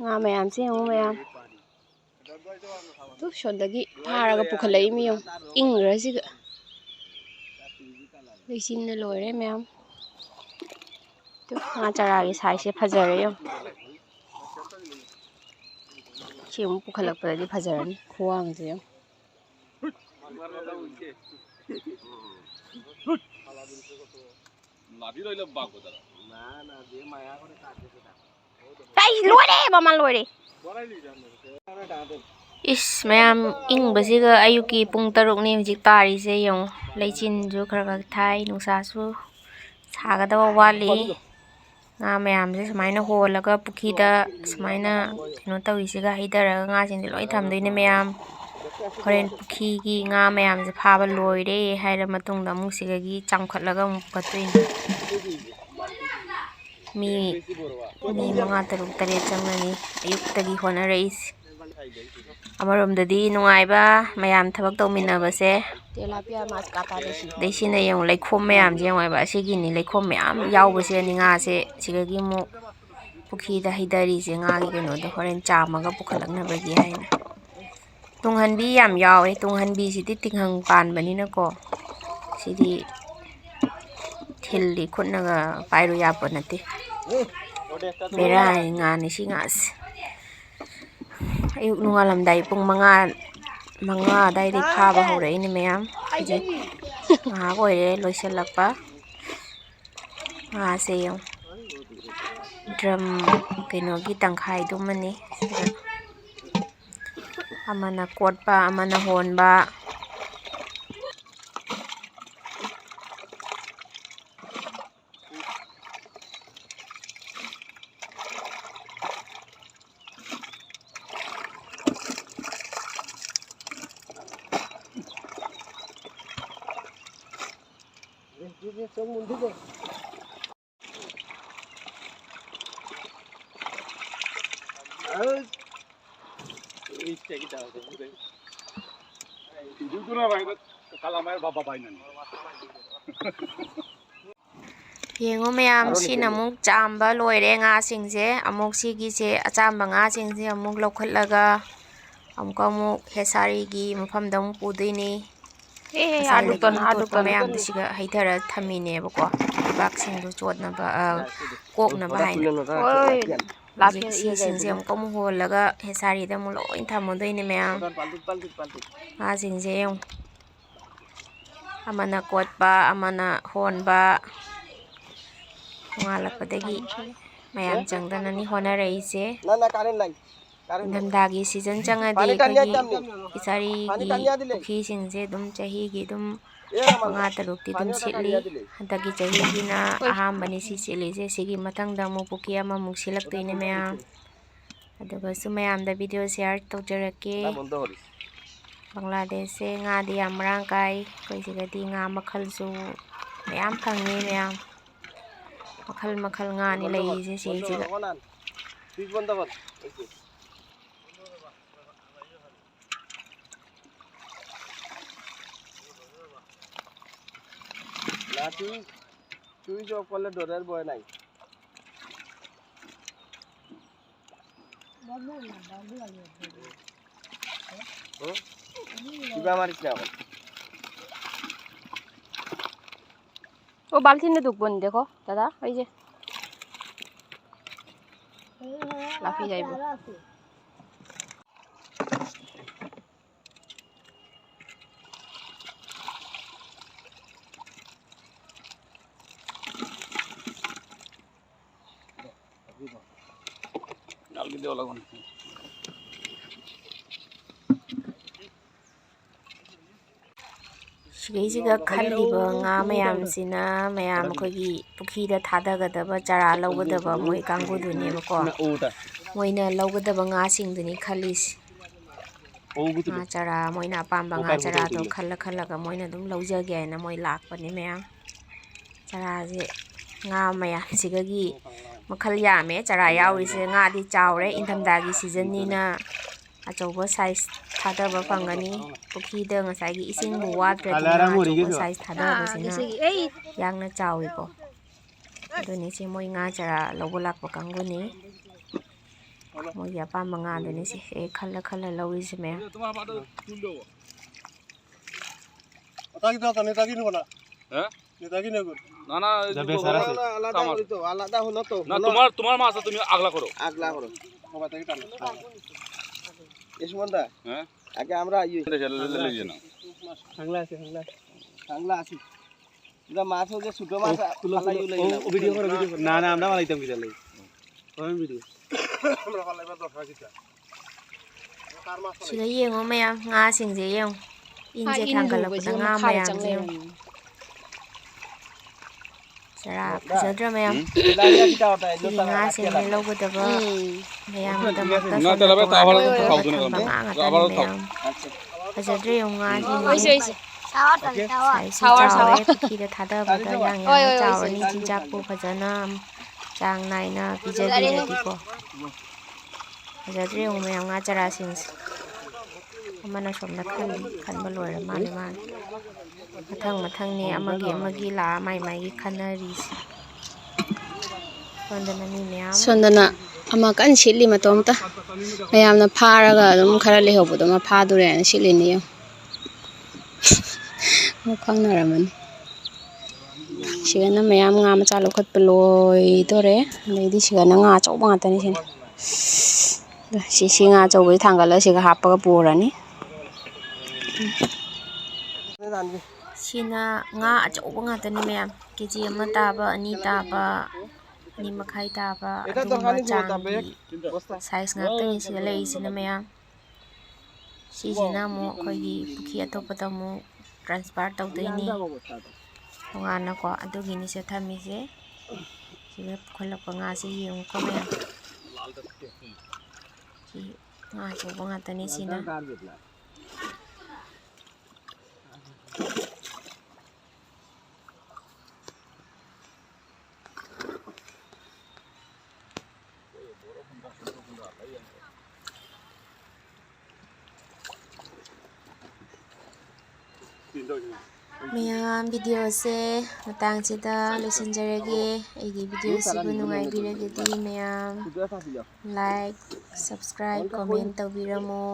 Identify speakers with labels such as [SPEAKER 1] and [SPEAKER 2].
[SPEAKER 1] Nga mayamse yong mayam. Tu shondagi pharaga pukhalai mi yong ingra siga. Leisinna loire mayam. Tu nga charagi size se phajare yong. Chi mu pukhalakpadadi phajarani khuwang je yong. Ay loire mama loire. Is mayam ing basiga ayuki pung 6 ni hujik tari se yong leichin ju khara thai nungsa su sagadawa wali nga mayam se sumaina holaga pukhida sumaina kino tawisiga haidaraga nga sing loi thamdoine mayam horen pukhi gi nga mayam se phaba loire haira matungda amuk sigagi chamkhatlaga amuk patoine mi 5-6-7 changani ayuktagi honareis amaromdadi nungaiba mayam thabak tawminabase tilapia mas kata deisina yong leikhom mayam je ngaiba asigini leikhom mayam yaubase ni nga se sigagi mu pukhida haidari se nga gi keno do horen chamaga pukhalaknabagi haina tunghanbi yam yawe tunghanbi sidi tinghang panbanina ko sidi thilli khutnaga pairu yapa nate bera nga ni singas ayuk nungalamdai pung 5 dai phaba hore ini mayam je nga koire loisalakpa nga se yong drum keno gi tangkhai dumani amana kotpa amana honba yengo mayam sina amuk chamba loire nga singse amuk sigise achamba nga singse amuk lokhatlaga amuk hesari gi mafamda amuk pudoine adukton mayam disiga haithara thamine bako bak singdu chotnaba koknaba haina lafi singse amuk amuk holaga hesari da amuk loi thamodoine mayam nga singse yong amana kotpa amana honba ngalakpadagi mayam changdanani honareise namdagi season changadi kagi isari gi pukhi singse dum chahi gi dum 5-6 dum sitli handagi chahi gina ahambani si silise sigi mathangda mu pukhi ama muk silaktoine mayam aduga su mayamda video share tawjarake Bangladesh se nga di yam marang kai koi sigadi nga makhal su mayam phangi mayam makhal nga ni leise siga
[SPEAKER 2] Switch off করলে ডোরের বয় নাই কিবা মারিস না
[SPEAKER 1] ও বালতিনে ঢুকবনি দেখো দাদা ওই যে লাফি যাইব
[SPEAKER 2] ডালবি দেওয়া লাগবে
[SPEAKER 1] Sigaisiga khaliba nga mayam sina mayam khogi pukhida thadagadaba chara lawgadaba moi kangudune bako moina lawgadaba nga singduni khalis nga chara moina pamba nga chara do khalaga moina dum lawjage na moi lakpani mayam chara je nga mayam sigagi makhal yame chara yawise nga di chawre inthamdagi season ni na achauba size thadaba phangani pukhida ngasagi ising bu wadre achauba size thadaba sina yangna chawi ko ꯑꯗꯨꯅꯤ ꯁꯤ ꯃꯣꯏ ꯉꯥ ꯆꯔꯥ ꯂꯧꯕ ꯂꯥꯛꯄ ꯀꯥꯡꯕꯨꯅꯤ ꯃꯣꯏꯒꯤ ꯑꯄꯥꯝꯕ ꯉꯥꯗꯨꯅꯤ ꯁꯤ ꯍꯦꯛ ꯈꯜꯂ ꯈꯜꯂ ꯂꯧꯔꯤꯁꯤ ꯃꯌꯥꯝ
[SPEAKER 2] তোমার মাছ তুমি আগলা করো ইসমন্দা হ্যাঁ আগে আমরা আগলা আছে এটা মাছ হচ্ছে ছোট মাছ ভিডিও করো না না আমরা বানাইতাম কি চালাই কোন ভিডিও আমরা বানাইবা দরকার কিটা
[SPEAKER 1] sida yeng o mayam nga sing je yeng in je thangkalakda nga mayam je sara pujadra mayam nga sing ne logudaba mayam da makta
[SPEAKER 2] না তাহলে আবার খাও তুমি
[SPEAKER 1] pujadra yung nga ji sawar pukhi da thada bada yang chawani chinchak pu phajana chang nai na pijadi di ko pujadra yung mayam nga chara sing amana somna khanba loira mane mathang ne amagi la mai gi khanari sondana mi mayam
[SPEAKER 3] sondana ama kan sili matomta mayamna pharaga dum khara lehobudo ma phadure an silini yo mo khangnaramani sigana mayam nga ma chalo khat peloi dore leidi sigana nga chawba ngatani sin si nga chawbai thangala siga hapaga porani
[SPEAKER 1] sina nga achauba ngatani mayam keji ama taba ani taba ni makhai taba aduma changi size ngatani sida leisina mayam sijina mo khoigi pukhi atopada mo transfer tawdaini ngana ko adugini se thami je siga pukhalakpa nga se yeng ko mayam si nga achauba ngatani sina mayam video se matang sida loisinjarage aigi video sibu nungai biragedi mayam like subscribe comment tawbiramo